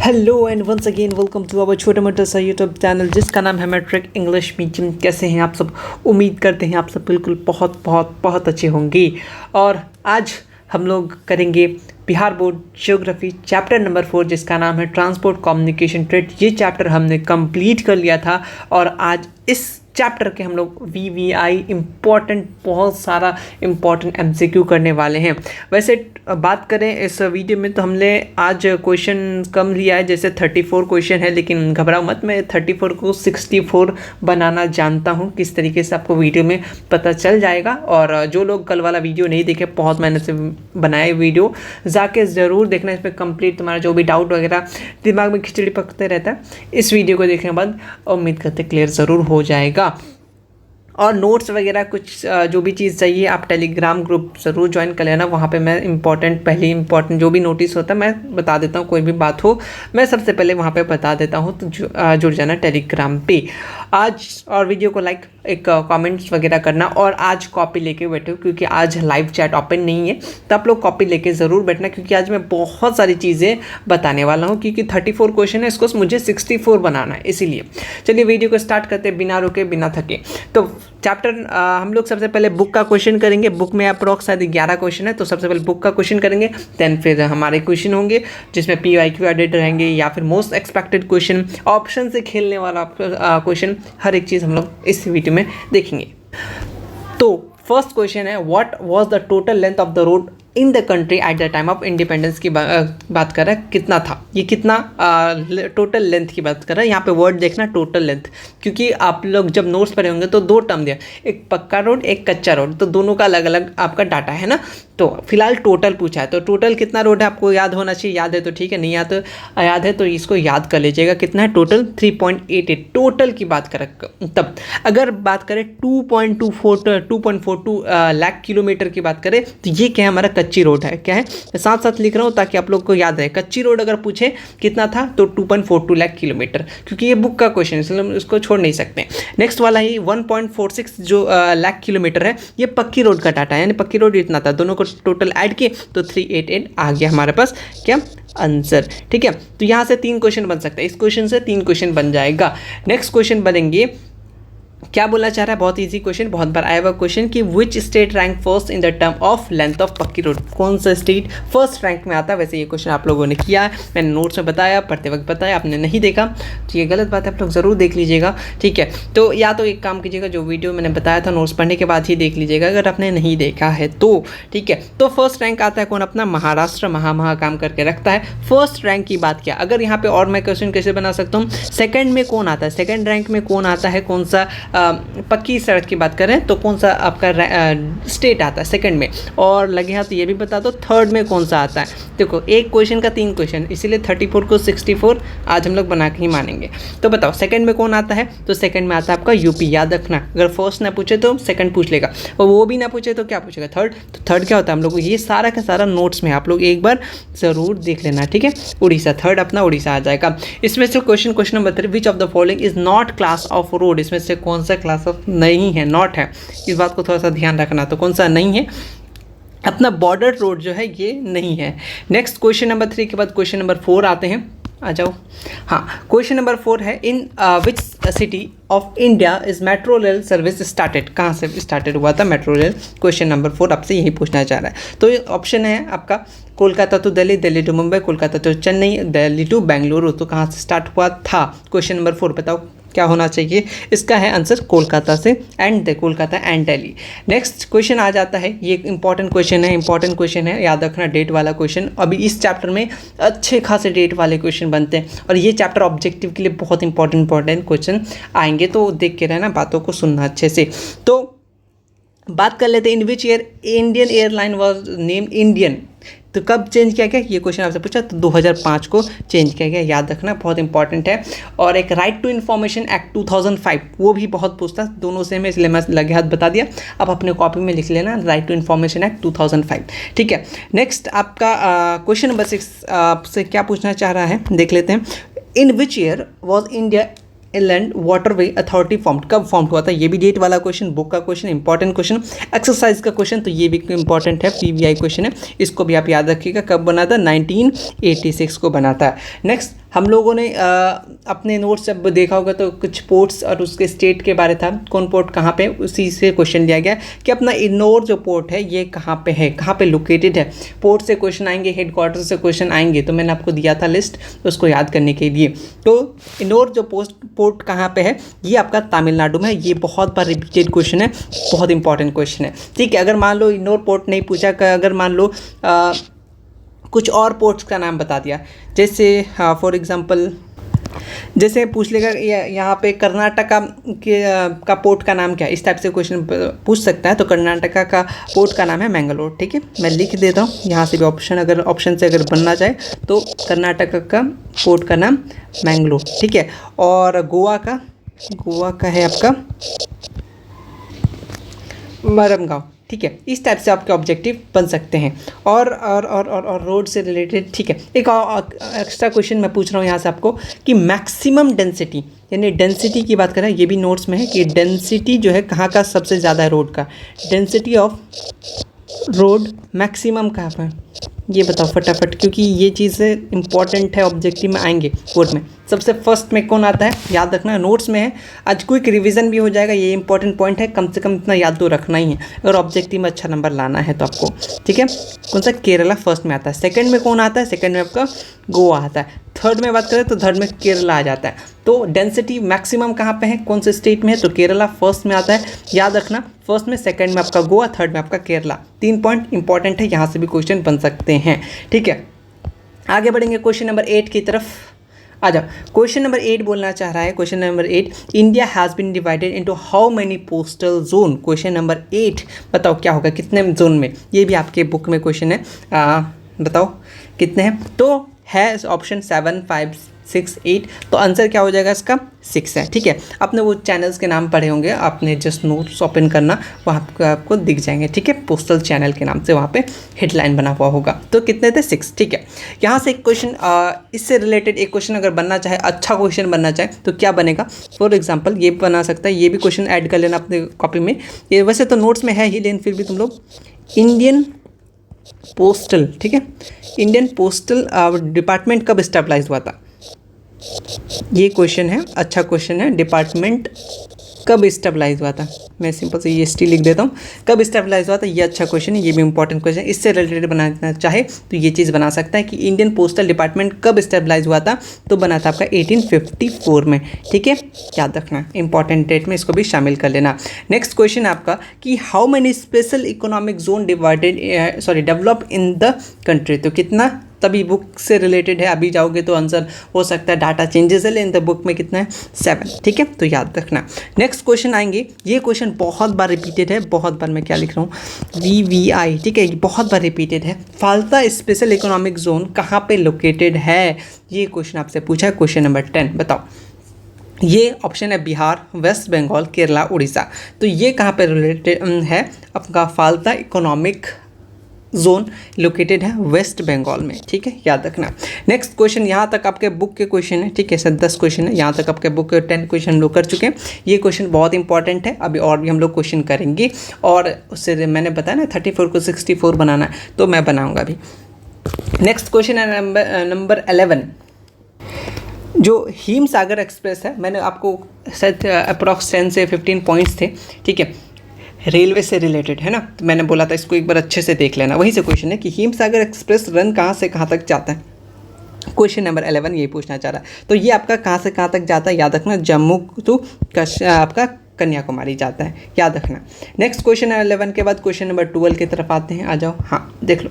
Hello and once again welcome to our छोटा मोटा सा यूट्यूब चैनल जिसका नाम है मैट्रिक इंग्लिश मीडियम। कैसे हैं आप सब? उम्मीद करते हैं आप सब बिल्कुल बहुत बहुत बहुत अच्छे होंगे। और आज हम लोग करेंगे Bihar board geography chapter number 4 जिसका नाम है ट्रांसपोर्ट कम्युनिकेशन ट्रेड। ये चैप्टर हमने कंप्लीट कर लिया था और आज इस चैप्टर के हम लोग VVI इम्पॉर्टेंट बहुत सारा इम्पॉर्टेंट MCQ करने वाले हैं। वैसे बात करें इस वीडियो में तो हमने आज क्वेश्चन कम लिया है, जैसे 34 क्वेश्चन है, लेकिन घबराओ मत, मैं 34 को 64 बनाना जानता हूँ। किस तरीके से आपको वीडियो में पता चल जाएगा। और जो लोग कल वाला वीडियो नहीं देखे, बहुत मेहनत से बनाए वीडियो, जाके ज़रूर देखना। इसमें कंप्लीट तुम्हारा जो भी डाउट वगैरह दिमाग में खिचड़ी पकते रहता है, इस वीडियो को देखने के बाद उम्मीद करते क्लियर ज़रूर हो जाएगा। और नोट्स वगैरह कुछ जो भी चीज़ चाहिए आप टेलीग्राम ग्रुप ज़रूर ज्वाइन कर लेना। वहाँ पे मैं पहले इंपॉर्टेंट जो भी नोटिस होता है मैं बता देता हूँ। कोई भी बात हो मैं सबसे पहले वहाँ पे बता देता हूँ, तो जुड़ जाना टेलीग्राम पे आज। और वीडियो को लाइक, एक कमेंट्स वगैरह करना। और आज कॉपी लेके बैठो क्योंकि आज लाइव चैट ओपन नहीं है, तो आप लोग कॉपी लेके ज़रूर बैठना क्योंकि आज मैं बहुत सारी चीज़ें बताने वाला हूँ। क्योंकि 34 क्वेश्चन है, इसको मुझे 64 बनाना है, इसीलिए। चलिए वीडियो को स्टार्ट करते हैं बिना रुके बिना थके। तो चैप्टर हम लोग सबसे पहले बुक का क्वेश्चन करेंगे। बुक में अप्रॉक्स शायद 11 क्वेश्चन है, तो सबसे पहले बुक का क्वेश्चन करेंगे, देन फिर हमारे क्वेश्चन होंगे जिसमें PYQ एडेड रहेंगे या फिर मोस्ट एक्सपेक्टेड क्वेश्चन, ऑप्शन से खेलने वाला क्वेश्चन, हर एक चीज़ हम लोग इस वीडियो में देखेंगे। तो फर्स्ट क्वेश्चन है, what was the total length of the road in the country at the time of independence की बात कर रहा है। कितना था ये, कितना टोटल लेंथ की बात कर रहा है। यहाँ पे वर्ड देखना टोटल लेंथ, क्योंकि आप लोग जब नोट्स पढ़े होंगे तो दो टर्म दिया, एक पक्का रोड एक कच्चा रोड, तो दोनों का अलग अलग आपका डाटा है ना। तो फिलहाल टोटल पूछा है, तो टोटल कितना रोड है आपको याद होना चाहिए। याद है तो ठीक है, नहीं याद है तो इसको याद कर लीजिएगा। कितना है टोटल? 3.88 टोटल की बात करें। तब अगर बात करें 2.42 लाख किलोमीटर की बात करें तो ये क्या है, हमारा कच्ची रोड है। क्या है, साथ साथ लिख रहा हूँ ताकि आप लोग को याद रहे। कच्ची रोड अगर पूछे कितना था तो 2.42 लाख किलोमीटर, क्योंकि ये बुक का क्वेश्चन है इसलिए हम इसको छोड़ नहीं सकते। नेक्स्ट वाला ही 1.46 जो लाख किलोमीटर है, ये पक्की रोड का डाटा है, यानी पक्की रोड इतना था। दोनों को टोटल ऐड किए तो 388 आ गया हमारे पास क्या आंसर। ठीक है, तो यहाँ से 3 क्वेश्चन बन सकता है, इस क्वेश्चन से 3 क्वेश्चन बन जाएगा। नेक्स्ट क्वेश्चन बनेंगे, क्या बोलना चाह रहा है, बहुत इजी क्वेश्चन, बहुत बार आया हुआ क्वेश्चन कि which state rank first in the term of length of पक्की रोड। कौन सा स्टेट फर्स्ट रैंक में आता है? वैसे ये क्वेश्चन आप लोगों ने किया है, मैंने नोट्स में बताया, पढ़ते वक्त बताया, आपने नहीं देखा तो ये गलत बात है, आप लोग ज़रूर देख लीजिएगा। ठीक है, तो या तो एक काम कीजिएगा, जो वीडियो मैंने बताया था नोट्स पढ़ने के बाद ही देख लीजिएगा अगर आपने नहीं देखा है तो। ठीक है, तो फर्स्ट रैंक आता है कौन? अपना महाराष्ट्र। महा काम करके रखता है। फर्स्ट रैंक की बात किया, अगर यहाँ पे और मैं क्वेश्चन कैसे बना सकता हूँ, सेकंड में कौन आता है, सेकंड रैंक में कौन आता है, कौन सा पक्की सड़क की बात करें तो कौन सा आपका स्टेट आता है सेकंड में, और लगे हाथ तो ये भी बता दो थर्ड में कौन सा आता है। देखो एक क्वेश्चन का 3 क्वेश्चन, इसीलिए 34 को 64 आज हम लोग बना के ही मानेंगे। तो बताओ सेकंड में कौन आता है, तो सेकंड में आता है आपका यूपी। याद रखना, अगर फर्स्ट ना पूछे तो सेकंड पूछ लेगा, और वो भी ना पूछे तो क्या पूछेगा, थर्ड। तो थर्ड क्या होता है, हम लोग ये सारा का सारा नोट्स में आप लोग एक बार ज़रूर देख लेना। ठीक है, उड़ीसा, थर्ड अपना उड़ीसा आ जाएगा। इसमें से question number 3, which of the following is not class of road. इसमें से कौन सा क्लास ऑफ नहीं है, नॉट है, इस बात को थोड़ा सा ध्यान रखना। तो कौन सा नहीं है, अपना बॉर्डर रोड जो है ये नहीं है। नेक्स्ट क्वेश्चन नंबर 3 के बाद क्वेश्चन नंबर 4 आते हैं, आ जाओ। हाँ, क्वेश्चन नंबर 4 है, in which city of India is metro rail service started. कहाँ से स्टार्टेड हुआ था मेट्रो रेल? क्वेश्चन नंबर 4 आपसे यही पूछना चाह रहा है। तो ये ऑप्शन है आपका Kolkata to Delhi, Delhi to Mumbai, Kolkata to Chennai, Delhi to Bengaluru. तो कहाँ से स्टार्ट हुआ था? क्वेश्चन नंबर 4 बताओ क्या होना चाहिए? इसका है आंसर कोलकाता से, Kolkata and Delhi. Next question आ जाता है, ये इंपॉर्टेंट क्वेश्चन है, याद रखना, डेट वाला क्वेश्चन। अभी इस चैप्टर में अच्छे खासे डेट वाले क्वेश्चन बनते हैं और ये चैप्टर ऑब्जेक्टिव के लिए बहुत इंपॉर्टेंट क्वेश्चन आएंगे, तो देख के रहना, बातों को सुनना अच्छे से। तो बात कर लेते हैं, in which year Indian airline was name Indian. तो कब चेंज किया गया, ये क्वेश्चन आपसे पूछा, तो 2005 को चेंज किया गया, याद रखना, बहुत इंपॉर्टेंट है। और एक राइट टू इन्फॉर्मेशन एक्ट 2005, वो भी बहुत पूछता, दोनों सेम है इसलिए मैं लगे हाथ बता दिया। आप अपने कॉपी में लिख लेना, राइट टू इन्फॉर्मेशन एक्ट 2005। ठीक है, नेक्स्ट आपका क्वेश्चन नंबर 6 आपसे क्या पूछना चाह रहा है, देख लेते हैं। In which year was India inland waterway authority formed. कब फॉर्म हुआ था? ये भी डेट वाला क्वेश्चन, बुक का क्वेश्चन, इंपॉर्टेंट क्वेश्चन, एक्सरसाइज का क्वेश्चन, तो ये भी इंपॉर्टेंट है, PVI क्वेश्चन है, इसको भी आप याद रखिएगा। कब बना था? 1986 को बना था। नेक्स्ट हम लोगों ने अपने नोट्स जब देखा होगा तो कुछ पोर्ट्स और उसके स्टेट के बारे था, कौन पोर्ट कहाँ पे, उसी से क्वेश्चन दिया गया कि अपना इन्नोर जो पोर्ट है ये कहाँ पे है, कहाँ पे लोकेटेड है। पोर्ट से क्वेश्चन आएंगे, हेडक्वार्टर से क्वेश्चन आएंगे, तो मैंने आपको दिया था लिस्ट उसको याद करने के लिए। तो इन्नोर जो पोर्ट कहाँ पे है, ये आपका तमिलनाडु में है। ये बहुत बार रिपीटेड क्वेश्चन है, बहुत इंपॉर्टेंट क्वेश्चन है, ठीक है। अगर मान लो इन्नोर पोर्ट नहीं पूछा, अगर मान लो कुछ और पोर्ट्स का नाम बता दिया, जैसे फॉर एग्जांपल जैसे पूछ लेगा यहाँ पे कर्नाटका का पोर्ट का नाम क्या है, इस टाइप से क्वेश्चन पूछ सकता है। तो कर्नाटका का पोर्ट का नाम है मैंगलोर, ठीक है। मैं लिख देता हूँ यहाँ से भी ऑप्शन, अगर ऑप्शन से अगर बनना चाहे तो कर्नाटका का पोर्ट का नाम मैंगलोर, ठीक है। और गोवा का है आपका मरमगांव, ठीक है। इस टाइप से आपके ऑब्जेक्टिव बन सकते हैं। और रोड से रिलेटेड, ठीक है। एक एक्स्ट्रा क्वेश्चन मैं पूछ रहा हूँ यहाँ से आपको कि मैक्सिमम डेंसिटी, यानी डेंसिटी की बात करें, ये भी नोट्स में है कि डेंसिटी जो है कहाँ का सबसे ज़्यादा है रोड का, डेंसिटी ऑफ रोड मैक्सिमम कहाँ पर, ये बताओ फटाफट, क्योंकि ये चीज़ इंपॉर्टेंट है, ऑब्जेक्टिव में आएंगे बोर्ड में। सबसे फर्स्ट में कौन आता है, याद रखना, नोट्स में है। आज क्विक रिवीजन भी हो जाएगा, ये इंपॉर्टेंट पॉइंट है, कम से कम इतना याद तो रखना ही है अगर ऑब्जेक्टिव में अच्छा नंबर लाना है तो आपको, ठीक है। कौन सा, केरला फर्स्ट में आता है। सेकंड में कौन आता है, सेकंड में आपका गोवा आता है। थर्ड में बात करें तो थर्ड में केरला आ जाता है। तो डेंसिटी मैक्सिमम कहाँ पे है, कौन से स्टेट में है, तो केरला फर्स्ट में आता है, याद रखना। फर्स्ट में, सेकंड में आपका गोवा, थर्ड में आपका केरला। 3 पॉइंट इंपॉर्टेंट है, यहाँ से भी क्वेश्चन बन सकते हैं, ठीक है। आगे बढ़ेंगे क्वेश्चन नंबर 8 की तरफ। आ जाओ, क्वेश्चन नंबर 8 बोलना चाह रहा है। Question number 8, India has been divided into how many postal zone. Question number 8 बताओ क्या होगा, कितने जोन में, ये भी आपके बुक में क्वेश्चन है, बताओ कितने हैं। तो है ऑप्शन 7, 5, 6, 8, तो आंसर क्या हो जाएगा इसका, 6 है, ठीक है। आपने वो चैनल्स के नाम पढ़े होंगे, आपने जस्ट नोट्स ओपन करना, वहाँ आपको दिख जाएंगे, ठीक है। पोस्टल चैनल के नाम से वहाँ पे हेडलाइन बना हुआ होगा। तो कितने थे, 6, ठीक है। यहाँ से एक क्वेश्चन, इससे रिलेटेड एक क्वेश्चन अगर बनना चाहे, अच्छा क्वेश्चन बनना चाहे तो क्या बनेगा, फॉर एग्जाम्पल ये बना सकता है, ये भी क्वेश्चन ऐड कर लेना अपने कॉपी में। ये वैसे तो नोट्स में है ही, लेकिन फिर भी तुम लोग इंडियन पोस्टल, ठीक है, इंडियन पोस्टल डिपार्टमेंट कब स्टेबलाइज हुआ था, ये क्वेश्चन है, अच्छा क्वेश्चन है। डिपार्टमेंट कब स्टेबलाइज हुआ था, मैं सिंपल से ये ST लिख देता हूँ, कब स्टेबलाइज हुआ था, ये अच्छा क्वेश्चन है, ये भी इंपॉर्टेंट क्वेश्चन है। इससे रिलेटेड बनाना चाहे तो ये चीज़ बना सकता है कि इंडियन पोस्टल डिपार्टमेंट कब स्टेबलाइज हुआ था, तो बना था आपका 1854 में, ठीक है। याद रखना, इंपॉर्टेंट डेट में इसको भी शामिल कर लेना। नेक्स्ट क्वेश्चन आपका कि how many special economic zone develop in the country, तो कितना, तभी बुक से रिलेटेड है, अभी जाओगे तो आंसर हो सकता है डाटा चेंजेस है, लेकिन द बुक में कितना है, 7, ठीक है। तो याद रखना। नेक्स्ट क्वेश्चन आएंगे, ये क्वेश्चन बहुत बार रिपीटेड है, बहुत बार, मैं क्या लिख रहा हूँ, VVI, ठीक है, बहुत बार रिपीटेड है। फाल्ता स्पेशल इकोनॉमिक जोन कहाँ पे लोकेटेड है, ये क्वेश्चन आपसे पूछा है। क्वेश्चन नंबर 10 बताओ, ये ऑप्शन है बिहार, वेस्ट बंगाल, केरला, उड़ीसा। तो ये कहाँ पे रिलेटेड है, आपका फाल्ता इकोनॉमिक जोन लोकेटेड है वेस्ट बंगाल में, ठीक है, याद रखना। नेक्स्ट क्वेश्चन, यहाँ तक आपके बुक के क्वेश्चन है, ठीक है सर, 10 क्वेश्चन है, यहाँ तक आपके बुक के 10 क्वेश्चन हम लोग कर चुके हैं। ये क्वेश्चन बहुत इंपॉर्टेंट है, अभी और भी हम लोग क्वेश्चन करेंगे, और उससे मैंने बताया ना 34 को 64 बनाना है, तो मैं बनाऊँगा अभी। नेक्स्ट क्वेश्चन है नंबर 11, जो हिमसागर एक्सप्रेस है, मैंने आपको शायद अप्रॉक्स 10 से 15 पॉइंट्स थे, ठीक है, रेलवे से रिलेटेड है ना, तो मैंने बोला था इसको एक बार अच्छे से देख लेना। वहीं से क्वेश्चन है कि हिमसागर एक्सप्रेस रन कहाँ से कहाँ तक जाता है, क्वेश्चन नंबर 11 ये पूछना चाह रहा है। तो ये आपका कहाँ से कहाँ तक जाता है, याद रखना, जम्मू टू आपका कन्याकुमारी जाता है, याद रखना। नेक्स्ट क्वेश्चन 11 के बाद क्वेश्चन नंबर 12 की तरफ आते हैं, आ जाओ, हाँ देख लो।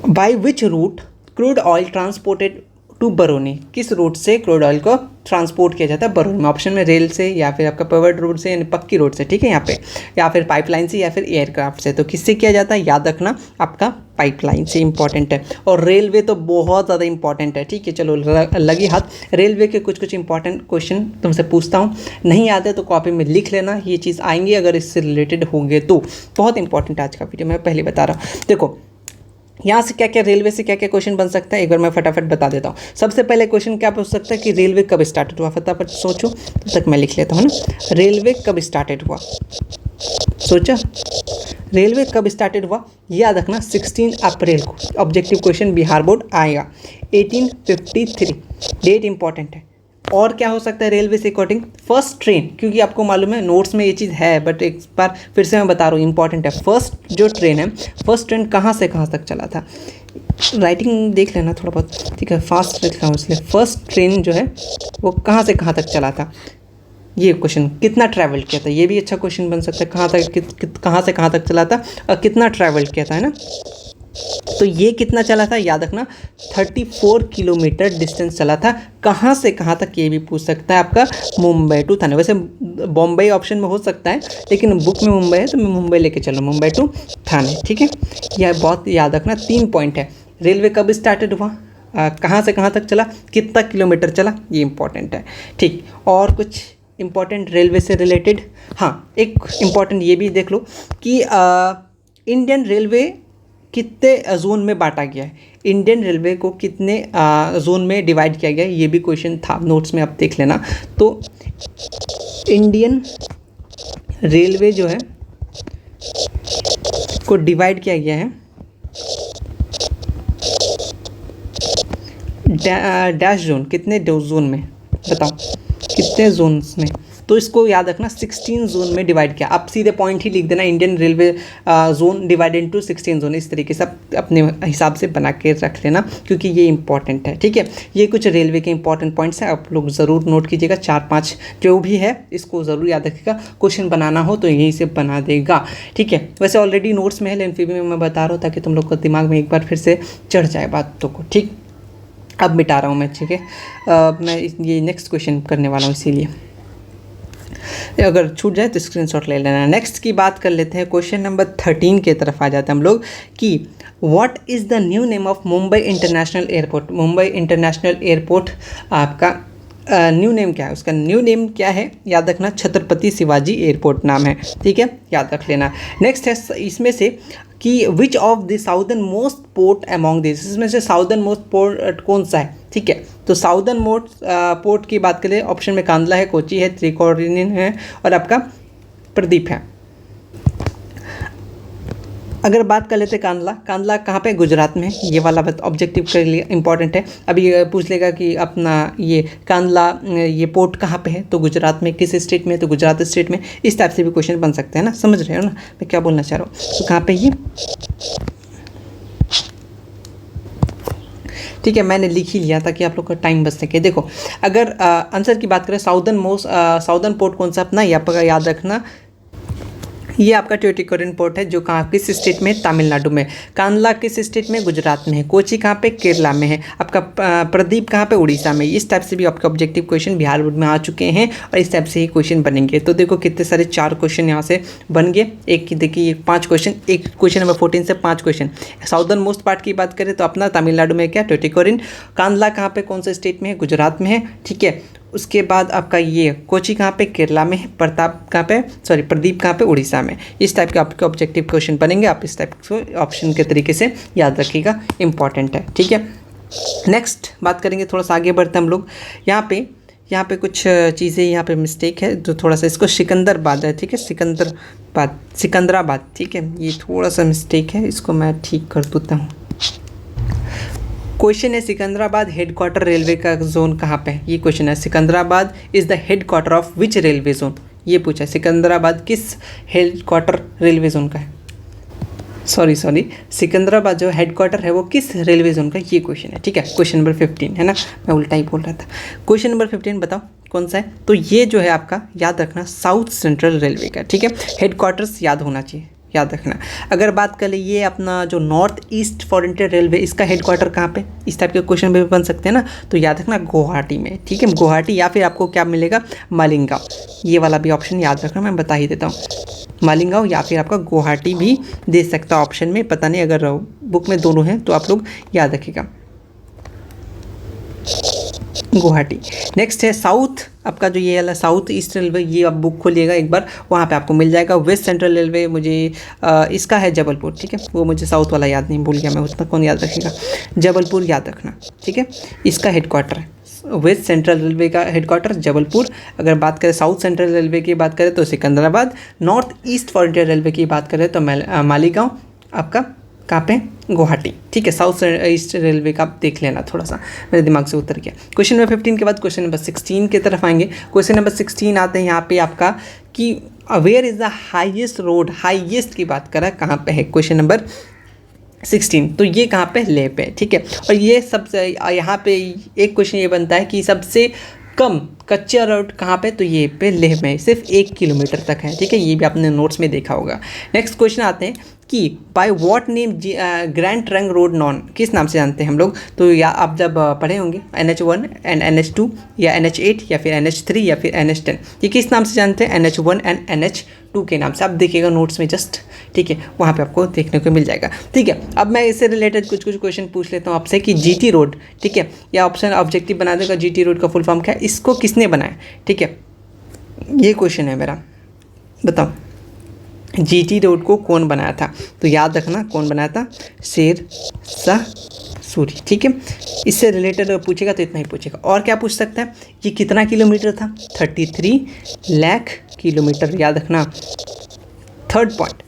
By which route crude oil transported to Barauni, किस रूट से क्रूड ऑयल को ट्रांसपोर्ट किया जाता है बरौनी में, ऑप्शन में रेल से, या फिर आपका पेवर्ड रोड से, यानी पक्की रोड से, ठीक है, यहाँ पे, या फिर पाइपलाइन से, या फिर एयरक्राफ्ट से। तो किससे किया जाता है, याद रखना, आपका पाइपलाइन से इंपॉर्टेंट है। और रेलवे तो बहुत ज़्यादा इंपॉर्टेंट है, ठीक है। चलो लगी हाथ, रेलवे के कुछ इंपॉर्टेंट क्वेश्चन तुमसे पूछता हूँ, नहीं आते तो कॉपी में लिख लेना, ये चीज़ आएंगी अगर इससे रिलेटेड होंगे तो। बहुत इंपॉर्टेंट आज का वीडियो, मैं पहले बता रहा हूँ। देखो यहाँ से क्या क्या, रेलवे से क्या क्या क्वेश्चन बन सकता है, एक बार मैं फटाफट बता देता हूँ। सबसे पहले क्वेश्चन क्या पूछ सकता है कि रेलवे कब स्टार्टेड हुआ, फटाफट सोचो, तब तक मैं लिख लेता हूँ ना। रेलवे कब स्टार्टेड हुआ, सोचा, रेलवे कब स्टार्टेड हुआ, याद रखना 16 अप्रैल को। ऑब्जेक्टिव क्वेश्चन बिहार बोर्ड आएगा। 1853, डेट इंपॉर्टेंट है। और क्या हो सकता है रेलवे से अकॉर्डिंग? फर्स्ट ट्रेन, क्योंकि आपको मालूम है नोट्स में ये चीज़ है, बट एक बार फिर से मैं बता रहा हूँ, इंपॉर्टेंट है। फर्स्ट जो ट्रेन है, फर्स्ट ट्रेन कहाँ से कहाँ तक चला था? राइटिंग देख लेना थोड़ा बहुत, ठीक है, फास्ट लिख रहा हूँ इसलिए। फर्स्ट ट्रेन जो है वो कहाँ से कहाँ तक चला था? ये क्वेश्चन कितना ट्रैवल किया था, ये भी अच्छा क्वेश्चन बन सकता है। कहाँ तक, कहाँ से कहाँ तक चला था और कितना ट्रैवल किया था, है ना? तो ये कितना चला था याद रखना, 34 किलोमीटर डिस्टेंस चला था। कहाँ से कहाँ तक ये भी पूछ सकता है आपका, मुंबई टू थाने। वैसे बॉम्बे ऑप्शन में हो सकता है, लेकिन बुक में मुंबई है तो मैं मुंबई लेके चलो, मुंबई टू थाने, ठीक है। यह बहुत याद रखना, 3 पॉइंट है। रेलवे कब स्टार्टेड हुआ, कहाँ से कहाँ तक चला, कितना किलोमीटर चला, ये इंपॉर्टेंट है, ठीक। और कुछ इंपॉर्टेंट रेलवे से रिलेटेड, हाँ एक इम्पॉर्टेंट ये भी देख लो कि इंडियन रेलवे कितने जोन में बांटा गया है, इंडियन रेलवे को कितने जोन में डिवाइड किया गया है, ये भी क्वेश्चन था नोट्स में, आप देख लेना। तो इंडियन रेलवे जो है को डिवाइड किया गया है डैश जोन, कितने जोन में बताओ, कितने जोन्स में? तो इसको याद रखना, 16 जोन में डिवाइड किया। आप सीधे पॉइंट ही लिख देना, Indian railway zone divided into 16 zone, इस तरीके से आप अपने हिसाब से बना के रख लेना, क्योंकि ये इंपॉर्टेंट है, ठीक है। ये कुछ रेलवे के इंपॉर्टेंट पॉइंट्स हैं, आप लोग ज़रूर नोट कीजिएगा। 4-5 जो भी है इसको ज़रूर याद रखिएगा, क्वेश्चन बनाना हो तो यहीं से बना देगा, ठीक है। वैसे ऑलरेडी नोट्स में है, लेकिन फिर भी मैं बता रहा हूँ ताकि तुम लोग को दिमाग में एक बार फिर से चढ़ जाए बातों को, ठीक। अब मिटा रहा हूँ मैं, ठीक है। मैं ये नेक्स्ट क्वेश्चन करने वाला हूँ, इसीलिए अगर छूट जाए तो स्क्रीनशॉट ले लेना। नेक्स्ट की बात कर लेते हैं, क्वेश्चन नंबर 13 के तरफ आ जाते हैं हम लोग कि what is the new name of Mumbai international airport. Mumbai international airport आपका न्यू नेम क्या है, उसका न्यू नेम क्या है याद रखना, छत्रपति शिवाजी एयरपोर्ट नाम है, ठीक है, याद रख लेना। नेक्स्ट है इसमें से कि which of the southern most port among this, इसमें से साउदर्न मोस्ट पोर्ट कौन सा है, ठीक है। तो साउदर्न मोस्ट पोर्ट की बात करें, ऑप्शन में कांदला है, कोची है, त्रिकोणिन है और आपका प्रदीप है। अगर बात कर लेते कांदला, कांदला कहाँ पे, गुजरात में है। ये वाला बात ऑब्जेक्टिव के लिए इंपॉर्टेंट है। अभी पूछ लेगा कि अपना ये कांदला ये पोर्ट कहाँ पे है, तो गुजरात में, किस स्टेट में, तो गुजरात स्टेट में। इस टाइप से भी क्वेश्चन बन सकते हैं ना, समझ रहे हो ना मैं क्या बोलना चाह रहा हूँ। तो कहाँ पे ये, ठीक है, मैंने लिख ही लिया ताकि आप लोग का टाइम बच सके। देखो अगर आंसर की बात करें, साउदर्न पोर्ट कौन सा अपना, ये आपका याद रखना, ये आपका ट्यूटिकोरिन पोर्ट है, जो कहाँ किस स्टेट में, तमिलनाडु में। कांदला किस स्टेट में, गुजरात में है। कोची कहाँ पे, केरला में है। आपका प्रदीप कहाँ पे, उड़ीसा में। इस टाइप से भी आपके ऑब्जेक्टिव क्वेश्चन बिहार बोर्ड में आ चुके हैं और इस टाइप से ही क्वेश्चन बनेंगे। तो देखो कितने सारे 4 क्वेश्चन यहाँ से बन गए। एक की देखिए 5 क्वेश्चन, एक क्वेश्चन नंबर 14 से 5 क्वेश्चन। साउदर्न मोस्ट पार्ट की बात करें तो अपना तमिलनाडु में क्या, ट्यूटिकोरिन। कांदला कहाँ पे, कौन सा स्टेट में है, गुजरात में है, ठीक है। उसके बाद आपका ये कोची कहाँ पे, केरला में है। प्रदीप कहाँ पे, उड़ीसा में। इस टाइप के आपके ऑब्जेक्टिव क्वेश्चन बनेंगे, आप इस टाइप को ऑप्शन के तरीके से याद रखिएगा, इंपॉर्टेंट है, ठीक है। नेक्स्ट बात करेंगे, थोड़ा सा आगे बढ़ते हैं हम लोग। यहाँ पे कुछ चीज़ें यहाँ पे मिस्टेक है, तो थोड़ा सा इसको सिकंदराबाद है, ठीक है, सिकंदराबाद, ठीक है, ये थोड़ा सा मिस्टेक है, इसको मैं ठीक कर देता हूँ। क्वेश्चन है सिकंदराबाद हेडक्वार्टर रेलवे का जोन कहाँ पे है, ये क्वेश्चन है। Secunderabad is the headquarter of which railway zone, ये पूछा है। सिकंदराबाद किस हेडक्वार्टर रेलवे जोन का है, सॉरी सिकंदराबाद जो हेडक्वार्टर है वो किस रेलवे जोन का, ये क्वेश्चन है, ठीक है। क्वेश्चन नंबर 15 है ना, मैं उल्टा ही बोल रहा था। क्वेश्चन नंबर 15 बताओ कौन सा है, तो ये जो है आपका याद रखना, साउथ सेंट्रल रेलवे का, ठीक है। हेडक्वार्टर्स याद होना चाहिए, याद रखना। अगर बात कर ले ये अपना जो नॉर्थ ईस्ट फॉरेंटियर रेलवे, इसका हेडक्वार्टर कहाँ पे, इस टाइप के क्वेश्चन भी बन सकते हैं ना, तो याद रखना गुवाहाटी में, ठीक है, गुवाहाटी, या फिर आपको क्या मिलेगा, मालिंगांव। ये वाला भी ऑप्शन याद रखना, मैं बता ही देता हूँ, मालिंगांव या फिर आपका गुवाहाटी भी दे सकता है ऑप्शन में, पता नहीं, अगर बुक में दोनों हैं तो आप लोग याद रखिएगा, गुवाहाटी। नेक्स्ट है साउथ, आपका जो ये वाला साउथ ईस्ट रेलवे, ये आप बुक खोलिएगा एक बार, वहाँ पे आपको मिल जाएगा। वेस्ट सेंट्रल रेलवे मुझे इसका है जबलपुर, ठीक है, वो मुझे साउथ वाला याद नहीं, भूल गया मैं, उतना कौन याद रखेगा, जबलपुर याद रखना, ठीक है, इसका हेडक्वार्टर है। वेस्ट सेंट्रल रेलवे का हेडक्वार्टर जबलपुर। अगर बात करें साउथ सेंट्रल रेलवे की बात करें तो सिकंदराबाद। नॉर्थ ईस्ट फॉरंटियर रेलवे की बात करें तो मालीगांव आपका कहाँ पे, गुवाहाटी, ठीक है। साउथ ईस्ट रेलवे का आप देख लेना, थोड़ा सा मेरे दिमाग से उतर गया। क्वेश्चन नंबर 15 के बाद क्वेश्चन नंबर 16 की तरफ आएंगे। क्वेश्चन नंबर 16 आते हैं यहाँ पे आपका कि where is the highest road, highest की बात करा कहाँ पे है, क्वेश्चन नंबर 16, तो ये कहाँ पे, लेह पे, ठीक है। और ये सबसे यहाँ पे एक क्वेश्चन ये बनता है कि सबसे कम कच्चा रोड कहाँ पे, तो ये पे लेह में सिर्फ 1 किलोमीटर तक है, ठीक है। ये भी आपने नोट्स में देखा होगा। नेक्स्ट क्वेश्चन आते हैं कि by what name grand trunk road non, किस नाम से जानते हैं हम लोग, तो या आप जब पढ़े होंगे NH1 एंड NH2 या NH8 या फिर NH3 या फिर NH10, ये किस नाम से जानते हैं, NH1 एंड NH2 के नाम से। आप देखिएगा नोट्स में जस्ट, ठीक है, वहाँ पे आपको देखने को मिल जाएगा, ठीक है। अब मैं इससे रिलेटेड कुछ क्वेश्चन पूछ लेता हूँ आपसे कि GT रोड, ठीक है, या ऑप्शन ऑब्जेक्टिव बना देगा, GT रोड का फुल फॉर्म क्या है, इसको किसने बनाया, ठीक है, ये क्वेश्चन है मेरा, बताओ GT रोड को कौन बनाया था, तो याद रखना कौन बनाया था, शेर शाह सूरी, ठीक है। इससे रिलेटेड पूछेगा तो इतना ही पूछेगा। और क्या पूछ सकता है, ये कितना किलोमीटर था, 33 लाख किलोमीटर, याद रखना। थर्ड पॉइंट,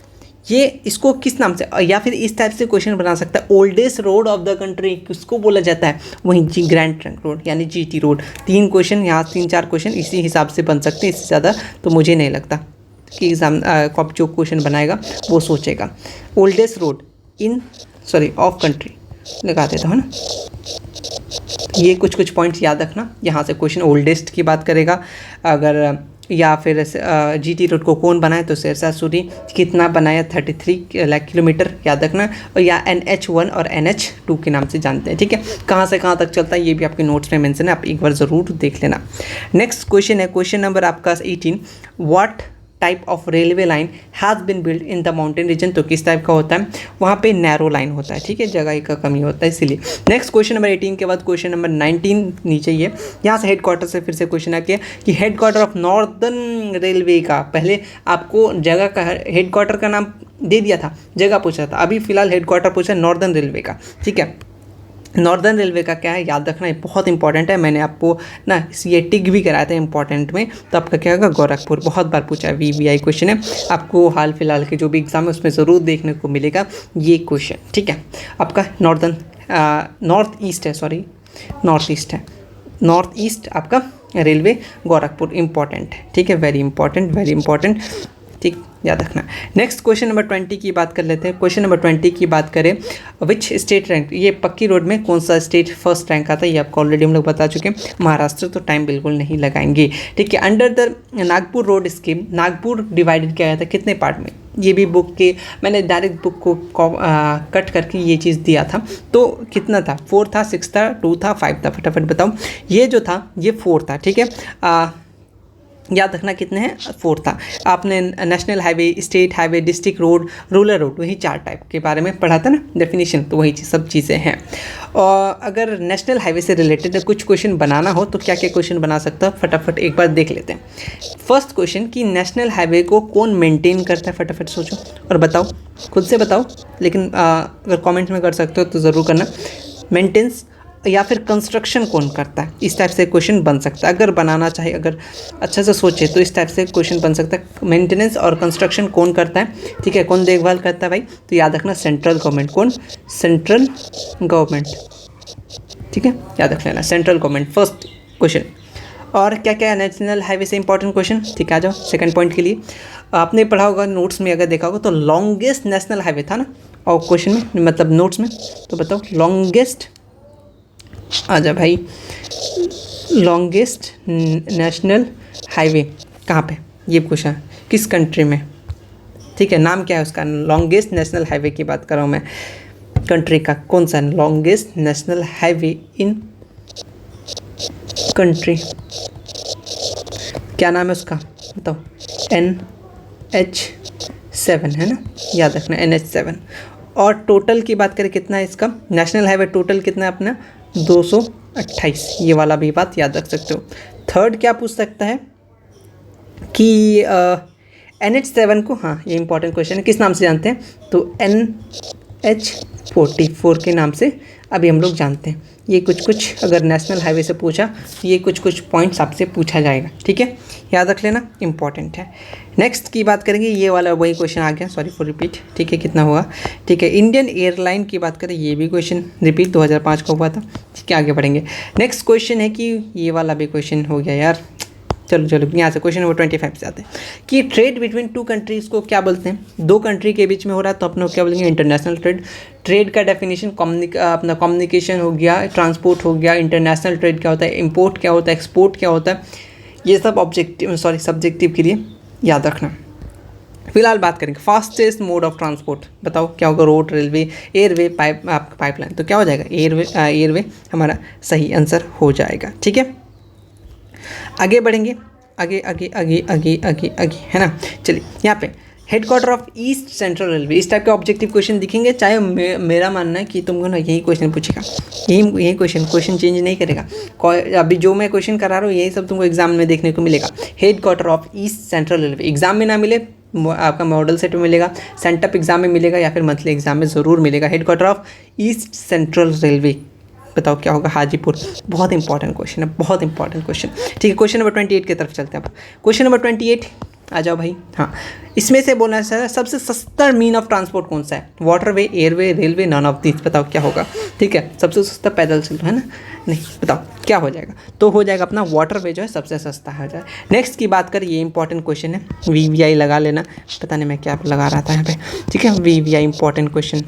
ये इसको किस नाम से, या फिर इस टाइप से क्वेश्चन बना सकता है, oldest road of the country किसको बोला जाता है, वहीं जी ग्रैंड ट्रंक रोड यानी GT रोड। 3 क्वेश्चन यहाँ, 3-4 क्वेश्चन इसी हिसाब से बन सकते हैं, इससे ज़्यादा तो मुझे नहीं लगता कि एग्जाम कॉप जो क्वेश्चन बनाएगा वो सोचेगा। Oldest road in of country लगा देता हूँ ना। ये कुछ पॉइंट्स याद रखना, यहाँ से क्वेश्चन ओल्डेस्ट की बात करेगा अगर, या फिर GT रोड को कौन बनाया, तो शेर शाह सूरी। कितना बनाया, 33 लाख किलोमीटर, याद रखना। और या NH1 और NH2 के नाम से जानते हैं, ठीक है। कहाँ से कहाँ तक चलता है ये भी आपके नोट्स में मेंशन है, आप एक बार ज़रूर देख लेना। नेक्स्ट क्वेश्चन है क्वेश्चन नंबर आपका 18, what type of railway line has been build in the mountain region, तो किस टाइप का होता है, वहाँ पे नैरो लाइन होता है, ठीक है, जगह का कमी होता है इसीलिए। नेक्स्ट क्वेश्चन नंबर 18 के बाद क्वेश्चन नंबर 19 नीचे ये, यहाँ से हेडक्वार्टर से फिर से क्वेश्चन आ गया कि हेडक्वार्टर ऑफ नॉर्दर्न रेलवे का, पहले आपको जगह का हेडक्वार्टर का नाम दे दिया था, जगह पूछा था, अभी फिलहाल हेडक्वार्टर पूछा नॉर्दर्न रेलवे का, ठीक है। नॉर्दर्न रेलवे का क्या है, याद रखना, ये बहुत इंपॉर्टेंट है, मैंने आपको ना ये टिक भी कराया था इंपॉर्टेंट में, तो आपका क्या होगा, गोरखपुर, बहुत बार पूछा है, VVI क्वेश्चन है, आपको हाल फिलहाल के जो भी एग्जाम है उसमें ज़रूर देखने को मिलेगा ये क्वेश्चन, ठीक है। आपका नॉर्थ ईस्ट आपका रेलवे गोरखपुर, इंपॉर्टेंट है, ठीक है, वेरी इंपॉर्टेंट, ठीक, याद रखना। नेक्स्ट क्वेश्चन नंबर 20 की बात कर लेते हैं। क्वेश्चन नंबर 20 की बात करें, विच स्टेट रैंक, ये पक्की रोड में कौन सा स्टेट फर्स्ट रैंक आता है, ये आपको ऑलरेडी हम लोग बता चुके हैं, महाराष्ट्र, तो टाइम बिल्कुल नहीं लगाएंगे, ठीक है। Under the Nagpur road scheme, Nagpur divided किया गया था कितने पार्ट में, ये भी बुक के मैंने डायरेक्ट बुक को कट करके ये चीज़ दिया था, तो कितना था, 4 था, 6 था, 2 था, 5 था, फटाफट बताओ। ये जो था ये 4 था, ठीक है, याद रखना कितने हैं, 4 था। आपने national highway, state highway, district road, rural road, वही 4 टाइप के बारे में पढ़ा था ना डेफिनेशन, तो वही सब चीज़ें हैं। और अगर नेशनल हाईवे से रिलेटेड कुछ क्वेश्चन बनाना हो तो क्या क्या क्वेश्चन बना सकता है, फटाफट एक बार देख लेते हैं। फर्स्ट क्वेश्चन कि नेशनल हाईवे को कौन मेंटेन करता है, फटाफट सोचो और बताओ, खुद से बताओ, लेकिन अगर कमेंट में कर सकते हो तो ज़रूर करना। मेंटेनेंस या फिर कंस्ट्रक्शन कौन करता है, इस टाइप से क्वेश्चन बन सकता है, अगर बनाना चाहे, अगर अच्छे से सोचे तो इस टाइप से क्वेश्चन बन सकता है। मेंटेनेंस और कंस्ट्रक्शन कौन करता है, ठीक है, कौन देखभाल करता है भाई, तो याद रखना सेंट्रल गवर्नमेंट, कौन, सेंट्रल गवर्नमेंट, ठीक है, याद रख लेना, सेंट्रल गवर्नमेंट, फर्स्ट क्वेश्चन। और क्या क्या है नेशनल हाईवे से इंपॉर्टेंट क्वेश्चन, ठीक है, आ जाओ सेकंड पॉइंट के लिए। आपने पढ़ा होगा नोट्स में, अगर देखा होगा तो लॉन्गेस्ट नेशनल हाईवे था ना, और क्वेश्चन में मतलब नोट्स में, तो बताओ लॉन्गेस्ट, आजा भाई, लॉन्गेस्ट नेशनल हाईवे कहाँ पे, ये पूछा किस कंट्री में, ठीक है, नाम क्या है उसका, लॉन्गेस्ट नेशनल हाईवे की बात कर रहा हूँ मैं, कंट्री का कौन सा longest national highway in country, क्या नाम है उसका, बताओ, NH7 है ना, याद रखना NH7। और टोटल की बात करें कितना है इसका, नेशनल हाईवे टोटल कितना है अपना, 228, ये वाला भी बात याद रख सकते हो। थर्ड क्या पूछ सकता है कि NH7 को, हाँ ये इंपॉर्टेंट क्वेश्चन है, किस नाम से जानते हैं, तो NH44 के नाम से अभी हम लोग जानते हैं। ये कुछ अगर नेशनल हाईवे से पूछा तो ये कुछ पॉइंट्स आपसे पूछा जाएगा, ठीक है, याद रख लेना, इंपॉर्टेंट है। नेक्स्ट की बात करेंगे, ये वाला वही क्वेश्चन आ गया, सॉरी फॉर रिपीट, ठीक है, कितना हुआ, ठीक है। इंडियन एयरलाइन की बात करें, ये भी क्वेश्चन रिपीट 2005 का हुआ था, ठीक है, आगे बढ़ेंगे। नेक्स्ट क्वेश्चन है कि ये वाला भी क्वेश्चन हो गया यार, चलो यहाँ से क्वेश्चन नंबर 25 से आते हैं कि ट्रेड बिटवीन टू कंट्रीज़ को क्या बोलते हैं? दो कंट्री के बीच में हो रहा है तो अपने क्या बोलेंगे? International trade. ट्रेड का डेफिनेशन अपना कम्युनिकेशन हो गया, ट्रांसपोर्ट हो गया। इंटरनेशनल ट्रेड क्या होता है, इंपोर्ट क्या होता है, एक्सपोर्ट क्या होता है, ये सब सब्जेक्टिव के लिए याद रखना। फिलहाल बात करेंगे फास्टेस्ट मोड ऑफ ट्रांसपोर्ट, बताओ क्या होगा? Road, railway, airway, pipeline. तो क्या हो जाएगा? एयरवे हमारा सही आंसर हो जाएगा, ठीक है। आगे बढ़ेंगे, आगे है ना। चलिए यहाँ पे headquarter of east central railway, इस टाइप के ऑब्जेक्टिव क्वेश्चन दिखेंगे। चाहे मेरा मानना है कि तुमको ना यही क्वेश्चन पूछेगा, यही क्वेश्चन चेंज नहीं करेगा। अभी जो मैं क्वेश्चन करा रहा हूँ यही सब तुमको एग्जाम में देखने को मिलेगा। Headquarter of east central railway, exam में ना मिले, आपका मॉडल सेट में मिलेगा, सेंटअप एग्जाम में मिलेगा, या फिर मंथली एग्जाम में ज़रूर मिलेगा। Headquarter of east central railway, बताओ क्या होगा? हाजीपुर। बहुत इंपॉर्टेंट क्वेश्चन है, बहुत इंपॉर्टेंट क्वेश्चन, ठीक है। क्वेश्चन नंबर 28 की तरफ चलते हैं अब। क्वेश्चन नंबर 28 आ जाओ भाई। हाँ, इसमें से बोलना चाहिए सबसे सस्ता मीन ऑफ ट्रांसपोर्ट कौन सा है? Waterway, airway, railway, none of this, बताओ क्या होगा? ठीक है, सबसे सस्ता पैदल चल है ना, नहीं, बताओ क्या हो जाएगा? तो हो जाएगा अपना वाटरवे जो है सबसे सस्ता हो जाए। नेक्स्ट की बात करें, ये इंपॉर्टेंट क्वेश्चन है, VVI लगा लेना, पता नहीं मैं क्या लगा रहा था यहाँ पे, ठीक है। VVI इंपॉर्टेंट क्वेश्चन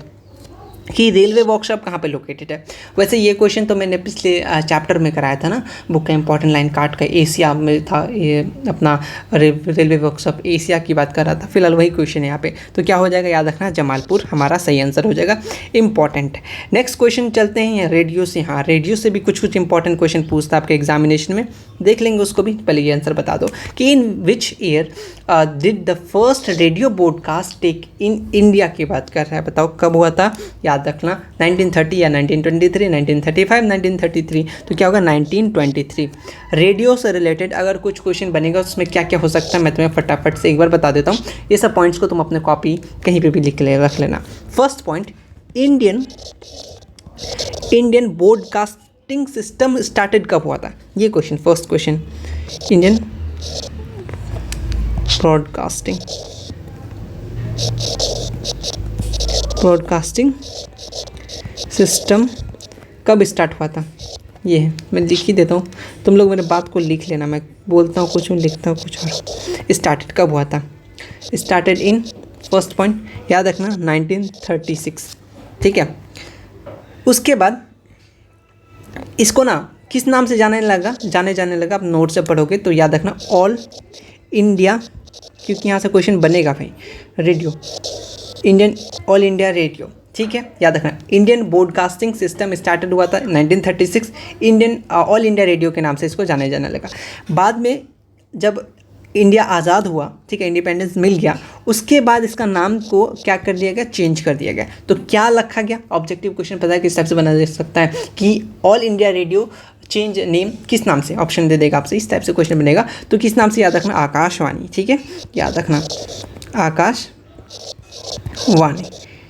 कि रेलवे वर्कशॉप कहाँ पे लोकेटेड है। वैसे ये क्वेश्चन तो मैंने पिछले चैप्टर में कराया था ना, बुक का इंपॉर्टेंट लाइन काट का, एशिया में था ये अपना रेलवे वर्कशॉप, एशिया की बात कर रहा था। फिलहाल वही क्वेश्चन है यहाँ पे, तो क्या हो जाएगा? याद रखना, जमालपुर हमारा सही आंसर हो जाएगा, इंपॉर्टेंट। नेक्स्ट क्वेश्चन चलते हैं रेडियो से। हाँ, रेडियो से भी कुछ इंपॉर्टेंट क्वेश्चन पूछता है आपके एग्जामिनेशन में, देख लेंगे उसको भी। पहले ये आंसर बता दो कि in which year did the first radio broadcast take in India की बात कर रहा है, बताओ कब हुआ था? याद रखना 1930 या 1923, 1935, 1933, तो क्या होगा? 1923। रेडियो से रिलेटेड अगर कुछ क्वेश्चन बनेगा उसमें क्या क्या हो सकता है मैं तुम्हें फटाफट से एक बार बता देता हूँ। ये सब पॉइंट्स को तुम अपने कॉपी कहीं पे भी रख लेना। First point, Indian broadcasting system started कब हुआ था? ये question, first question, Indian broadcasting system कब स्टार्ट हुआ था? ये है, मैं लिख ही देता हूँ, तुम लोग मेरे बात को लिख लेना, मैं बोलता हूँ कुछ और लिखता हूँ कुछ और। स्टार्टेड कब हुआ था? स्टार्टेड इन, फर्स्ट पॉइंट याद रखना, 1936, ठीक है। उसके बाद इसको ना किस नाम से जाने लगा, आप नोट से पढ़ोगे तो याद रखना, ऑल इंडिया, क्योंकि यहाँ से क्वेश्चन बनेगा भाई, radio, Indian all India radio, ठीक है, याद रखना। इंडियन ब्रॉडकास्टिंग सिस्टम स्टार्टेड हुआ था 1936, इंडियन ऑल इंडिया रेडियो के नाम से इसको जाने लगा। बाद में जब इंडिया आज़ाद हुआ, ठीक है, इंडिपेंडेंस मिल गया, उसके बाद इसका नाम को क्या कर दिया गया? चेंज कर दिया गया। तो क्या रखा गया? ऑब्जेक्टिव क्वेश्चन पता है किस टाइप से बना जा सकता है कि all India radio change name किस नाम से? ऑप्शन दे देगा आपसे, इस टाइप से क्वेश्चन बनेगा। तो किस नाम से? याद रखना, आकाशवाणी, ठीक है, याद रखना, आकाशवाणी,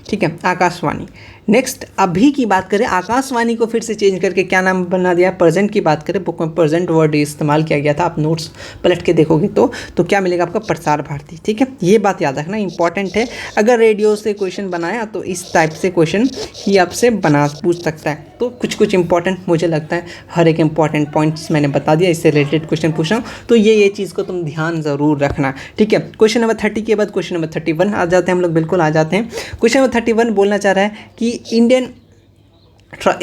ठीक है, आकाशवाणी। नेक्स्ट अभी की बात करें, आकाशवाणी को फिर से चेंज करके क्या नाम बना दिया? प्रेजेंट की बात करें, बुक में प्रेजेंट वर्ड इस्तेमाल किया गया था, आप नोट्स पलट के देखोगे तो क्या मिलेगा आपका? प्रसार भारती, ठीक है, ये बात याद रखना, इंपॉर्टेंट है। अगर रेडियो से क्वेश्चन बनाया तो इस टाइप से क्वेश्चन ही आपसे पूछ सकता है। तो कुछ इंपॉर्टेंट मुझे लगता है हर एक इंपॉर्टेंट पॉइंट्स मैंने बता दिया, इससे रिलेटेड क्वेश्चन पूछ रहा हूँ, तो ये चीज़ को तुम ध्यान ज़रूर रखना, ठीक है। क्वेश्चन नंबर 30 के बाद क्वेश्चन नंबर 31 आ जाते हैं हम लोग, बिल्कुल आ जाते हैं। क्वेश्चन नंबर 31 बोलना चाह रहा है कि इंडियन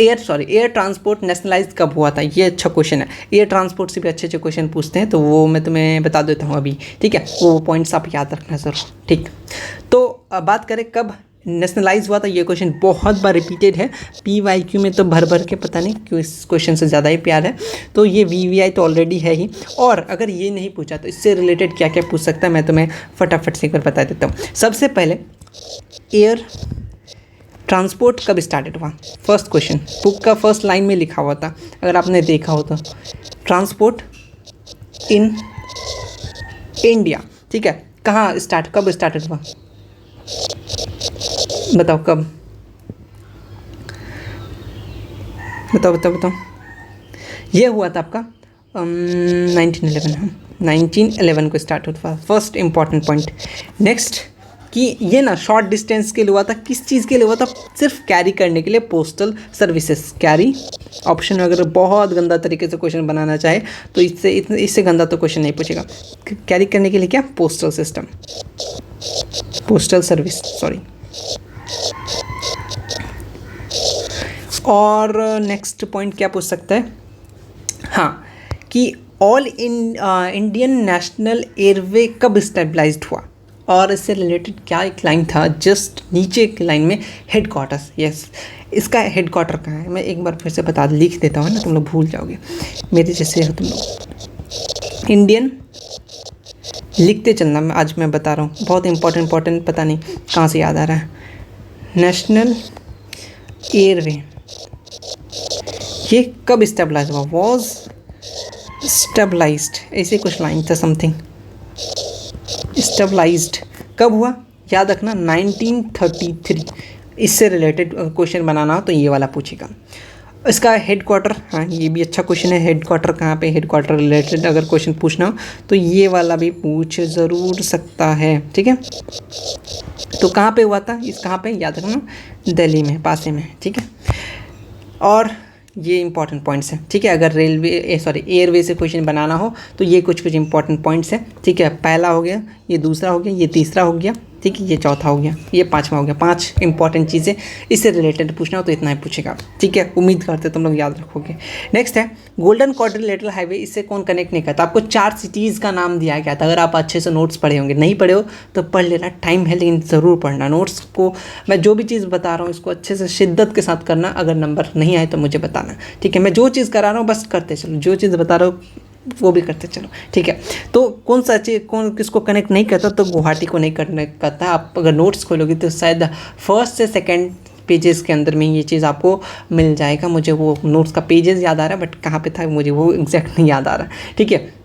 एयर ट्रांसपोर्ट नेशनलाइज कब हुआ था? ये अच्छा क्वेश्चन है। एयर ट्रांसपोर्ट से भी अच्छे क्वेश्चन पूछते हैं, तो वो मैं तुम्हें बता देता हूँ अभी, ठीक है, वो पॉइंट्स आप याद रखना ज़रूर, ठीक। तो बात करें कब नेशनलाइज हुआ था, ये क्वेश्चन बहुत बार रिपीटेड है, PYQ में तो भर के पता नहीं क्यों इस क्वेश्चन से ज़्यादा ही प्यार है। तो ये VVI तो ऑलरेडी है ही, और अगर ये नहीं पूछा तो इससे रिलेटेड क्या क्या पूछ सकता है मैं तुम्हें फटाफट से एक बार बता देता हूँ। सबसे पहले एयर ट्रांसपोर्ट कब स्टार्टेड हुआ? फर्स्ट क्वेश्चन, बुक का फर्स्ट लाइन में लिखा हुआ था, अगर आपने देखा हो तो, ट्रांसपोर्ट इन इंडिया, ठीक है, कब स्टार्टेड हुआ? बताओ कब? बताओ। ये हुआ था आपका 1911, हाँ 1911 को स्टार्ट हुआ था। First important point. नेक्स्ट कि ये ना शॉर्ट डिस्टेंस के लिए हुआ था। किस चीज़ के लिए हुआ था? सिर्फ कैरी करने के लिए, पोस्टल सर्विसेज कैरी। ऑप्शन में अगर बहुत गंदा तरीके से क्वेश्चन बनाना चाहे तो इससे गंदा तो क्वेश्चन नहीं पूछेगा। कैरी करने के लिए क्या? Postal system, postal service, sorry. और नेक्स्ट पॉइंट क्या पूछ सकता है? हाँ, कि ऑल इंडियन नेशनल एयरवे कब स्टेबलाइज्ड हुआ? और इससे रिलेटेड क्या एक लाइन था जस्ट नीचे एक लाइन में, हेड क्वार्टर्स। यस, इसका हेड क्वार्टर कहाँ है? मैं एक बार फिर से लिख देता हूँ ना, तुम लोग भूल जाओगे मेरे जैसे हो तुम लोग। इंडियन लिखते चलना, आज मैं बता रहा हूँ, बहुत इंपॉर्टेंट पता नहीं कहाँ से याद आ रहा है। नेशनल एयरवे ये कब स्टेबलाइज हुआ? वॉज स्टेबलाइज्ड, ऐसे कुछ लाइन था समथिंग। स्टेबलाइज्ड कब हुआ? याद रखना 1933। इससे रिलेटेड क्वेश्चन बनाना हो तो ये वाला पूछेगा। इसका हेड क्वार्टर, हाँ ये भी अच्छा क्वेश्चन है। हेड क्वार्टर कहाँ पे? हेड क्वार्टर रिलेटेड अगर क्वेश्चन पूछना हो तो ये वाला भी पूछ ज़रूर सकता है, ठीक है। तो कहाँ पे हुआ था? इस कहाँ पे याद रखना, दिल्ली में, पासे में, ठीक है। और ये इंपॉर्टेंट पॉइंट्स हैं, ठीक है। अगर एयरवे से क्वेश्चन बनाना हो तो ये कुछ इंपॉर्टेंट पॉइंट्स हैं, ठीक है। पहला हो गया, ये दूसरा हो गया, ये तीसरा हो गया, ठीक है, ये चौथा हो गया, ये पांचवा हो गया। 5 इंपॉर्टेंट चीज़ें इससे रिलेटेड पूछना हो तो इतना ही पूछेगा, ठीक है। उम्मीद करते तुम लोग याद रखोगे। नेक्स्ट है गोल्डन क्वाड्रिलेटरल हाईवे, इससे कौन कनेक्ट नहीं करता? आपको 4 सिटीज़ का नाम दिया गया था। अगर आप अच्छे से नोट्स पढ़े होंगे, नहीं पढ़े हो तो पढ़ लेना, टाइम है लेकिन ज़रूर पढ़ना। नोट्स को मैं जो भी चीज़ बता रहा हूँ इसको अच्छे से शिद्दत के साथ करना। अगर नंबर नहीं आए तो मुझे बताना, ठीक है। मैं जो चीज़ करा रहा हूँ बस करते चलो, जो चीज़ बता रहा हूँ वो भी करते चलो, ठीक है। तो कौन सा चीज़ कौन किसको कनेक्ट नहीं करता? तो गुवाहाटी को नहीं कनेक्ट करता। आप अगर नोट्स खोलोगे तो शायद फर्स्ट से सेकंड पेजेस के अंदर में ये चीज़ आपको मिल जाएगा। मुझे वो नोट्स का पेजेस याद आ रहा है बट कहाँ पे था मुझे वो एग्जैक्ट नहीं याद आ रहा, ठीक है।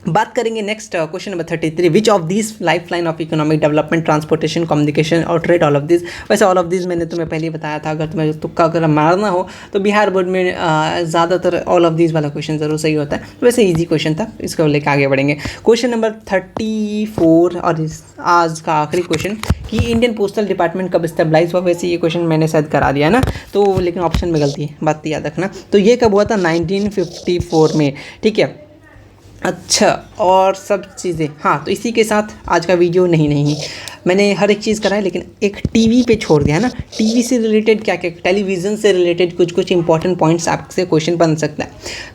बात करेंगे next question number 33, which of this life line of economic development, transportation, communication और ट्रेड, ऑल ऑफ दिस। वैसे ऑल ऑफ दिस मैंने तुम्हें पहले ही बताया था। अगर तुम्हें तुक्का अगर मारना हो तो बिहार बोर्ड में ज़्यादातर ऑल ऑफ दिस वाला क्वेश्चन ज़रूर सही होता है। वैसे ईजी क्वेश्चन था, इसको लेकर आगे बढ़ेंगे। क्वेश्चन नंबर 34 और आज का आखिरी क्वेश्चन कि इंडियन पोस्टल डिपार्टमेंट कब स्टेबलाइज हुआ। वैसे ये क्वेश्चन मैंने शायद करा दिया ना, तो लेकिन ऑप्शन में गलती है, बात याद रखना। तो ये कब हुआ था? 1954 में, ठीक है। अच्छा, और सब चीज़ें, हाँ तो इसी के साथ आज का वीडियो नहीं मैंने हर एक चीज़ करा है लेकिन एक टीवी पे छोड़ दिया है ना। टीवी से रिलेटेड क्या क्या, टेलीविज़न से रिलेटेड कुछ इंपॉर्टेंट पॉइंट्स आपसे क्वेश्चन बन सकता है।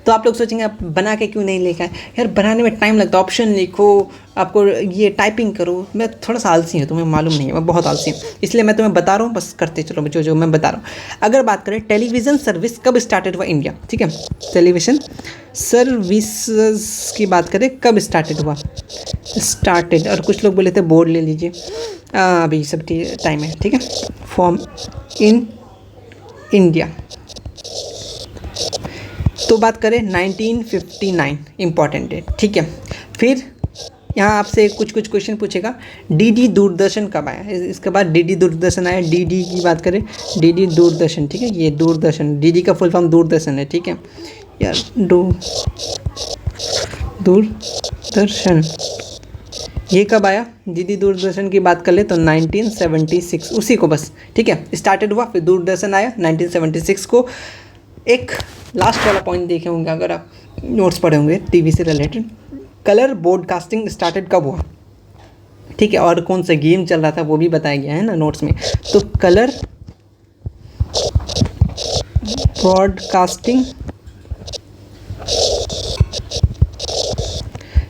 तो आप लोग सोचेंगे आप बना के क्यों नहीं लिखा है? यार बनाने में टाइम लगता है, ऑप्शन लिखो, आपको ये टाइपिंग करो। मैं थोड़ा सा आलसी हूँ, तुम्हें मालूम नहीं है, मैं बहुत आलसी हूँ, इसलिए मैं तुम्हें बता रहा हूँ, बस करते चलो जो मैं बता रहा हूँ। अगर बात करें टेलीविज़न सर्विस कब स्टार्टेड हुआ इंडिया, ठीक है। टेलीविज़न सर्विसेज की बात करें कब स्टार्टेड हुआ, स्टार्टेड, और कुछ लोग बोले थे बोर्ड ले लीजिए, अभी सब टाइम है, ठीक है। फॉर्म इन इंडिया, तो बात करें 1959 इम्पॉर्टेंट डेट, ठीक है। फिर यहाँ आपसे कुछ क्वेश्चन पूछेगा, डीडी दूरदर्शन कब आया? इसके बाद डीडी दूरदर्शन आया। डीडी की बात करें, डीडी दूरदर्शन, ठीक है, ये दूरदर्शन, डीडी का फुल फॉर्म दूरदर्शन है, ठीक है यार। दूरदर्शन ये कब आया? डीडी दूरदर्शन की बात कर ले तो 1976, उसी को बस, ठीक है, स्टार्टेड हुआ। फिर दूरदर्शन आया 1976 को। एक लास्ट वाला पॉइंट देखे होंगे अगर आप नोट्स पढ़े होंगे टीवी से रिलेटेड, कलर ब्रॉडकास्टिंग स्टार्टेड कब हुआ, ठीक है। और कौन सा गेम चल रहा था वो भी बताया गया है ना नोट्स में। तो कलर ब्रॉडकास्टिंग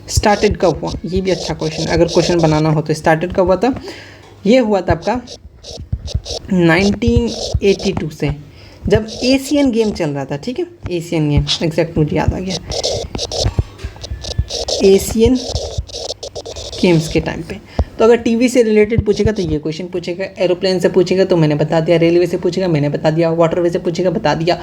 स्टार्टेड कब हुआ? ये भी अच्छा क्वेश्चन, अगर क्वेश्चन बनाना हो तो स्टार्टेड कब हुआ था? ये हुआ था आपका 1982 से, जब एशियन गेम चल रहा था, ठीक है। एशियन गेम एग्जैक्ट मुझे याद आ गया, एशियन गेम्स के टाइम पे। तो अगर टीवी से रिलेटेड पूछेगा तो ये क्वेश्चन पूछेगा, एरोप्लेन से पूछेगा तो मैंने बता दिया, रेलवे से पूछेगा मैंने बता दिया, वाटरवे से पूछेगा बता दिया,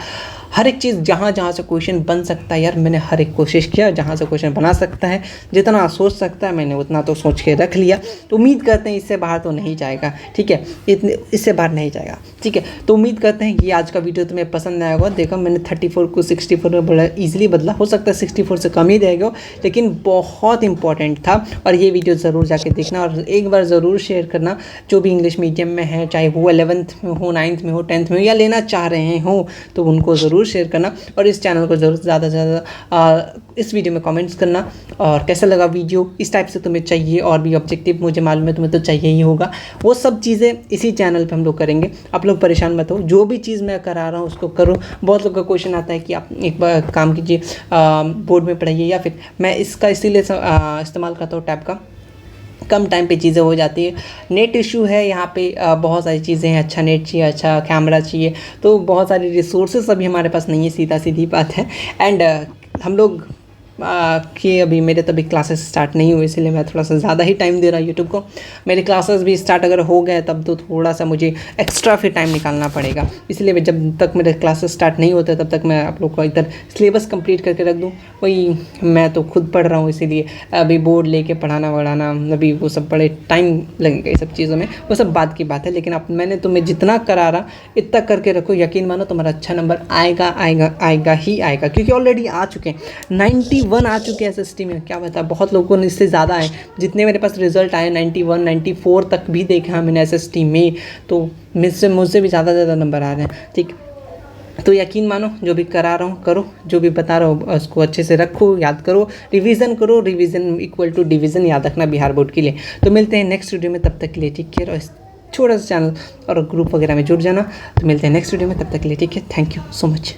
हर एक चीज़ जहाँ से क्वेश्चन बन सकता है यार, मैंने हर एक कोशिश किया, जहाँ से क्वेश्चन बना सकता है, जितना सोच सकता है मैंने उतना तो सोच के रख लिया। तो उम्मीद करते हैं इससे बाहर तो नहीं जाएगा, ठीक है, इससे बाहर नहीं जाएगा, ठीक है। तो उम्मीद करते हैं कि आज का वीडियो तुम्हें पसंद आया होगा। देखो मैंने 34 को 64 में बड़ा ईजिली बदला, हो सकता है 64 से कम ही रहेगा, लेकिन बहुत इंपॉर्टेंट था। और ये वीडियो ज़रूर जाके देखना और एक बार ज़रूर शेयर करना जो भी इंग्लिश मीडियम में है, चाहे वो 11th में हो, 9th में हो, 10th में हो, या लेना चाह रहे हो तो उनको ज़रूर शेयर करना। और इस चैनल को ज़रूर ज़्यादा से ज़्यादा इस वीडियो में कमेंट्स करना और कैसा लगा वीडियो, इस टाइप से तुम्हें चाहिए और भी ऑब्जेक्टिव मुझे मालूम है तुम्हें तो चाहिए ही होगा, वो सब चीज़ें इसी चैनल पे हम लोग करेंगे। आप लोग परेशान मत हो, जो भी चीज़ मैं करा रहा हूँ उसको करो। बहुत लोग का क्वेश्चन आता है कि आप एक बार काम कीजिए, बोर्ड में पढ़ाइए, या फिर मैं इसका इसीलिए इस्तेमाल करता हूँ टैब का, कम टाइम पे चीज़ें हो जाती है। नेट इशू है यहाँ पे, बहुत सारी चीज़ें हैं, अच्छा नेट चाहिए, अच्छा कैमरा चाहिए, तो बहुत सारी रिसोर्सेज अभी हमारे पास नहीं है, सीधा सीधी बात है। एंड हम लोग कि अभी मेरे तभी क्लासेस स्टार्ट नहीं हुए, इसलिए मैं थोड़ा सा ज़्यादा ही टाइम दे रहा हूँ यूट्यूब को। मेरे क्लासेस भी स्टार्ट अगर हो गए तब तो थोड़ा सा मुझे एक्स्ट्रा फिर टाइम निकालना पड़ेगा, इसलिए जब तक मेरे क्लासेस स्टार्ट नहीं होते तब तक मैं आप लोग को इधर सिलेबस कंप्लीट करके रख दूँ। वही मैं तो खुद पढ़ रहा हूँ, इसीलिए अभी बोर्ड लेके पढ़ाना वढ़ाना अभी वो सब बड़े टाइम लगेगा, ये सब चीज़ों में वो सब बात की बात है। लेकिन अब मैंने तुम्हें जितना करा रहा इतना करके रखो, यकीन मानो तुम्हारा अच्छा नंबर आएगा आएगा आएगा ही आएगा, क्योंकि ऑलरेडी आ चुके हैं 91 आ चुके हैं SST में। क्या बता, बहुत लोगों ने इससे ज़्यादा आए, जितने मेरे पास रिजल्ट आए 91 94 तक भी देखा मैंने SST में, तो मुझसे भी ज़्यादा नंबर आ रहे हैं, ठीक। तो यकीन मानो जो भी करा रहा हूँ करो, जो भी बता रहा हूँ उसको अच्छे से रखो, याद करो, रिवीजन करो, रिवीजन इक्वल टू डिवीज़न याद रखना बिहार बोर्ड के लिए। तो मिलते हैं नेक्स्ट वीडियो में, तब तक के लिए टेक केयर, और छोटा सा चैनल और ग्रुप वगैरह में जुड़ जाना। तो मिलते हैं नेक्स्ट वीडियो में, तब तक के लिए take care, thank you so much.